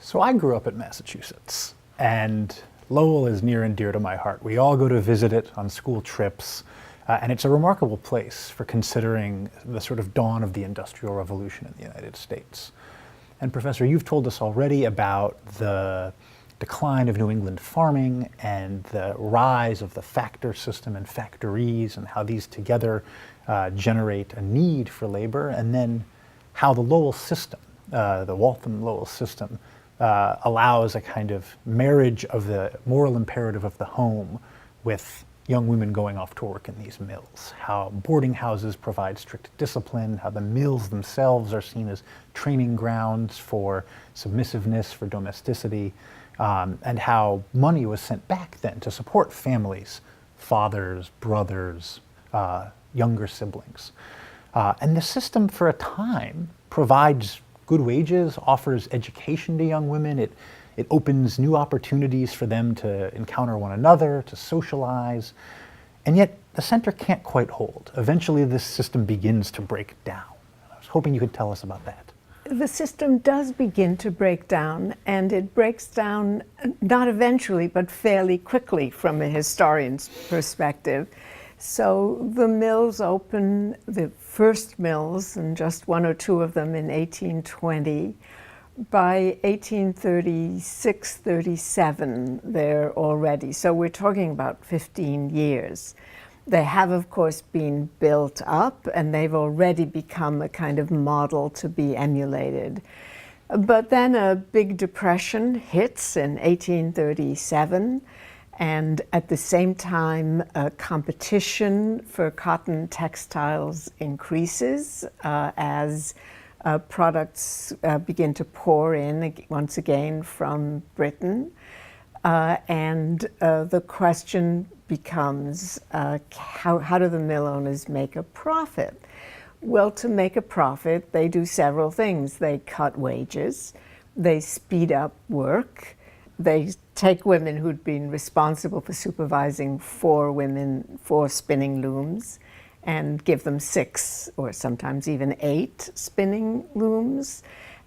So I grew up in Massachusetts, and Lowell is near and dear to my heart. We all go to visit it on school trips, and it's a remarkable place for considering the sort of dawn of the Industrial Revolution in the United States. And Professor, you've told us already about the decline of New England farming and the rise of the factor system and factories and how these together generate a need for labor, and then how the Lowell system, the Waltham-Lowell system, allows a kind of marriage of the moral imperative of the home with young women going off to work in these mills, how boarding houses provide strict discipline, how the mills themselves are seen as training grounds for submissiveness, for domesticity, and how money was sent back then to support families, fathers, brothers, younger siblings. And the system for a time provides good wages, offers education to young women. It opens new opportunities for them to encounter one another, to socialize. And yet the center can't quite hold. Eventually this system begins to break down. I was hoping you could tell us about that. The system does begin to break down, and it breaks down not eventually, but fairly quickly from a historian's perspective. So the mills open, the first mills, and just one or two of them in 1820. By 1836, 37, they're already. So we're talking about 15 years. They have, of course, been built up, and they've already become a kind of model to be emulated. But then a big depression hits in 1837, and at the same time, competition for cotton textiles increases as products begin to pour in once again from Britain. And the question becomes, how do the mill owners make a profit? Well, to make a profit, they do several things. They cut wages, they speed up work, they take women who'd been responsible for supervising four spinning looms, and give them 6 or sometimes even 8 spinning looms.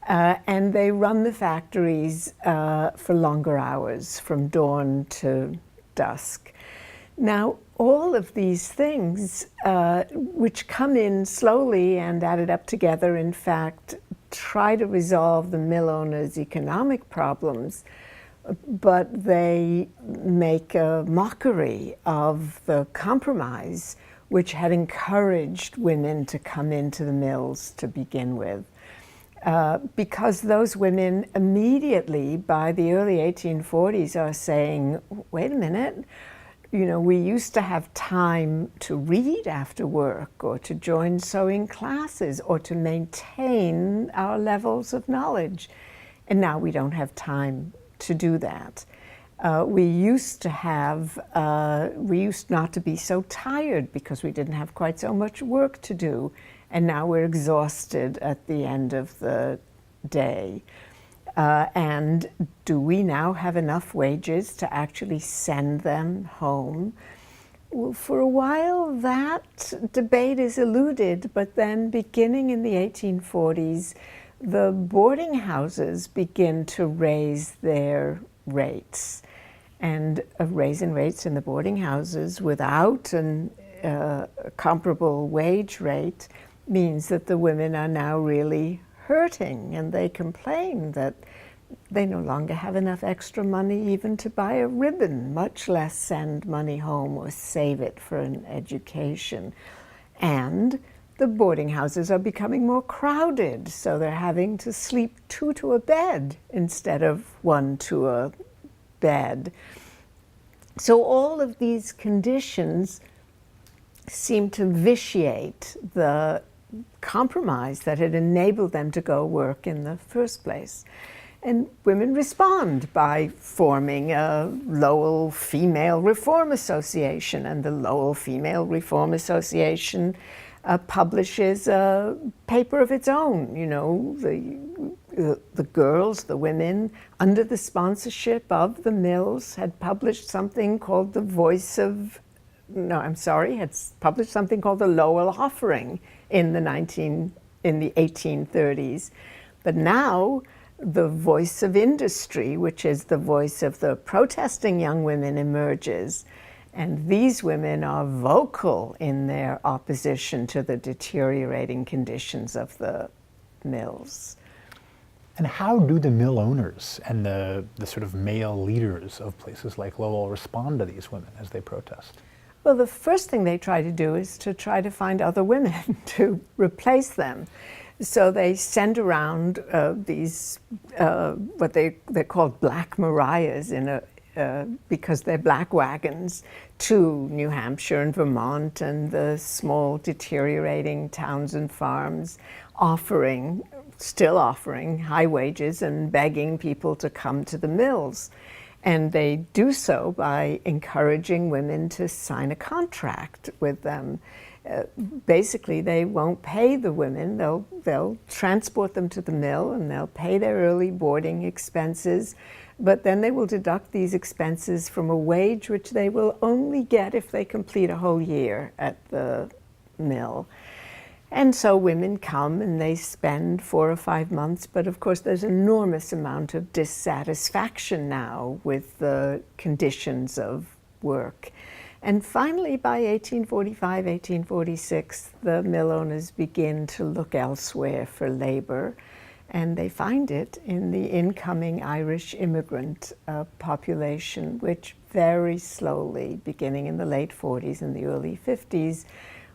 And they run the factories for longer hours, from dawn to dusk. Now, all of these things, which come in slowly and added up together, in fact, try to resolve the mill owners' economic problems, but they make a mockery of the compromise which had encouraged women to come into the mills to begin with. Because those women immediately, by the early 1840s, are saying, wait a minute, we used to have time to read after work, or to join sewing classes, or to maintain our levels of knowledge. And now we don't have time to do that. We used not to be so tired because we didn't have quite so much work to do. And now we're exhausted at the end of the day. And do we now have enough wages to actually send them home? Well, for a while that debate is eluded, but then beginning in the 1840s, the boarding houses begin to raise their rates. And a raise in rates in the boarding houses without a comparable wage rate means that the women are now really hurting, and they complain that they no longer have enough extra money even to buy a ribbon, much less send money home or save it for an education. And the boarding houses are becoming more crowded, so they're having to sleep 2 to a bed instead of 1 to a bed. So all of these conditions seem to vitiate the compromise that had enabled them to go work in the first place. And women respond by forming a Lowell Female Reform Association, and the Lowell Female Reform Association publishes a paper of its own. The girls, the women, under the sponsorship of the mills, had published something called had published something called the Lowell Offering in the 1830s. But now the voice of industry, which is the voice of the protesting young women, emerges. And these women are vocal in their opposition to the deteriorating conditions of the mills. And how do the mill owners and the sort of male leaders of places like Lowell respond to these women as they protest? Well, the first thing they try to do is to try to find other women to replace them. So they send around these, what they're called Black Mariahs, because they're black wagons, to New Hampshire and Vermont and the small deteriorating towns and farms, still offering high wages and begging people to come to the mills. And they do so by encouraging women to sign a contract with them. Basically, they won't pay the women. They'll transport them to the mill and they'll pay their early boarding expenses, but then they will deduct these expenses from a wage which they will only get if they complete a whole year at the mill. And so women come and they spend 4 or 5 months, but of course there's an enormous amount of dissatisfaction now with the conditions of work. And finally, by 1845, 1846, the mill owners begin to look elsewhere for labor, and they find it in the incoming Irish immigrant population, which very slowly, beginning in the late 40s and the early 50s,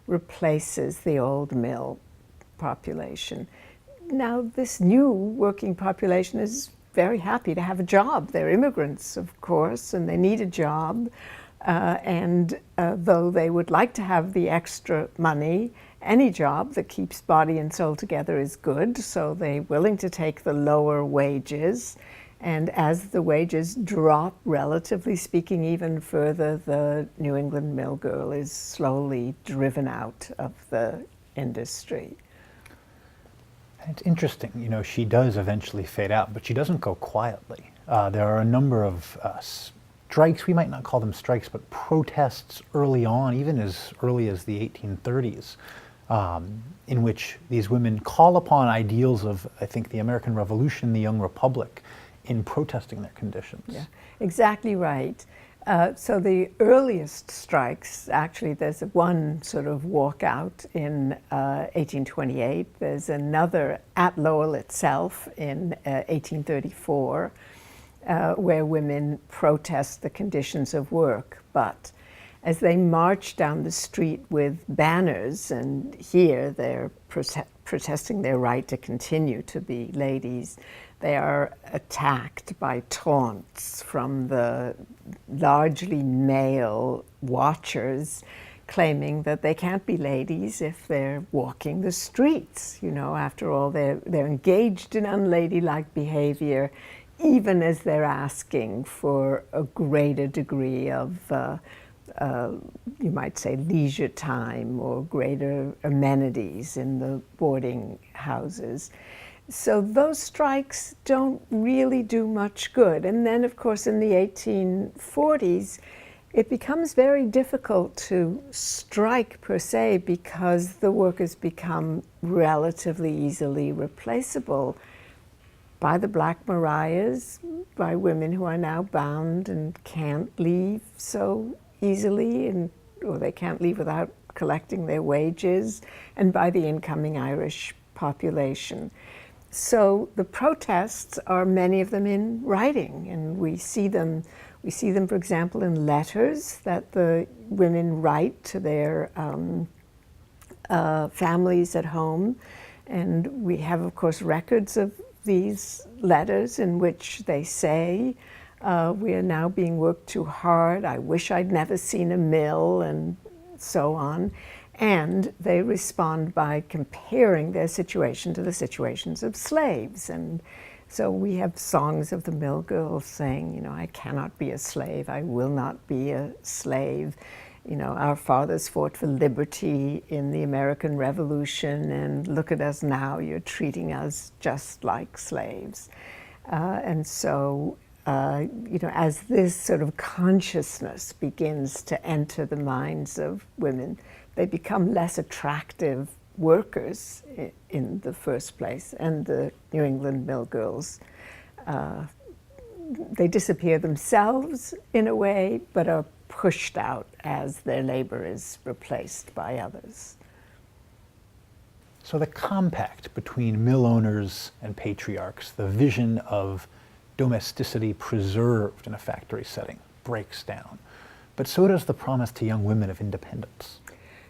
replaces the old mill population. Now, this new working population is very happy to have a job. They're immigrants, of course, and they need a job. Though they would like to have the extra money, any job that keeps body and soul together is good, so they're willing to take the lower wages. And as the wages drop, relatively speaking, even further, the New England mill girl is slowly driven out of the industry. It's interesting, you know, she does eventually fade out, but she doesn't go quietly. There are a number of strikes, we might not call them strikes, but protests early on, even as early as the 1830s, in which these women call upon ideals of, I think, the American Revolution, the Young Republic, in protesting their conditions. Yeah, exactly right. So the earliest strikes, actually there's one sort of walkout in 1828. There's another at Lowell itself in 1834, where women protest the conditions of work. But as they march down the street with banners, and here they're protesting their right to continue to be ladies, they are attacked by taunts from the largely male watchers, claiming that they can't be ladies if they're walking the streets. You know, after all, they're engaged in unladylike behavior, even as they're asking for a greater degree of, you might say, leisure time or greater amenities in the boarding houses. So those strikes don't really do much good. And then, of course, in the 1840s, it becomes very difficult to strike per se because the workers become relatively easily replaceable by the Black Mariahs, by women who are now bound and can't leave so easily, or they can't leave without collecting their wages, and by the incoming Irish population. So the protests are, many of them, in writing, and we see them, for example, in letters that the women write to their families at home. And we have, of course, records of these letters in which they say, we are now being worked too hard, I wish I'd never seen a mill, and so on. And they respond by comparing their situation to the situations of slaves. And so we have songs of the mill girls saying, you know, I cannot be a slave, I will not be a slave. You know, our fathers fought for liberty in the American Revolution, and look at us now, you're treating us just like slaves. And so, you know, as this sort of consciousness begins to enter the minds of women, they become less attractive workers in the first place, and the New England mill girls. They disappear themselves in a way, but are pushed out as their labor is replaced by others. So the compact between mill owners and patriarchs, the vision of domesticity preserved in a factory setting, breaks down. But so does the promise to young women of independence.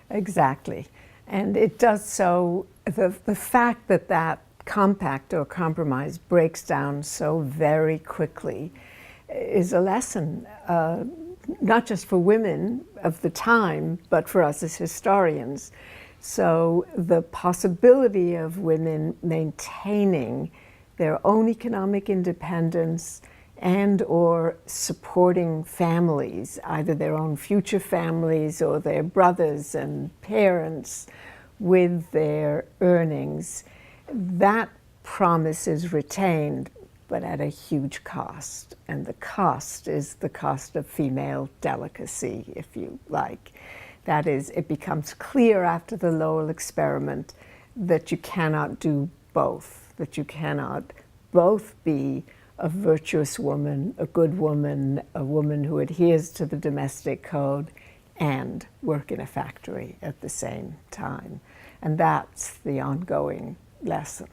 Exactly. And it does so, the fact that that compact or compromise breaks down so very quickly is a lesson, not just for women of the time, but for us as historians. So the possibility of women maintaining their own economic independence and or supporting families, either their own future families or their brothers and parents with their earnings, that promise is retained, but at a huge cost. And the cost is the cost of female delicacy, if you like. That is, it becomes clear after the Lowell experiment that you cannot do both, that you cannot both be a virtuous woman, a good woman, a woman who adheres to the domestic code, and work in a factory at the same time. And that's the ongoing lesson.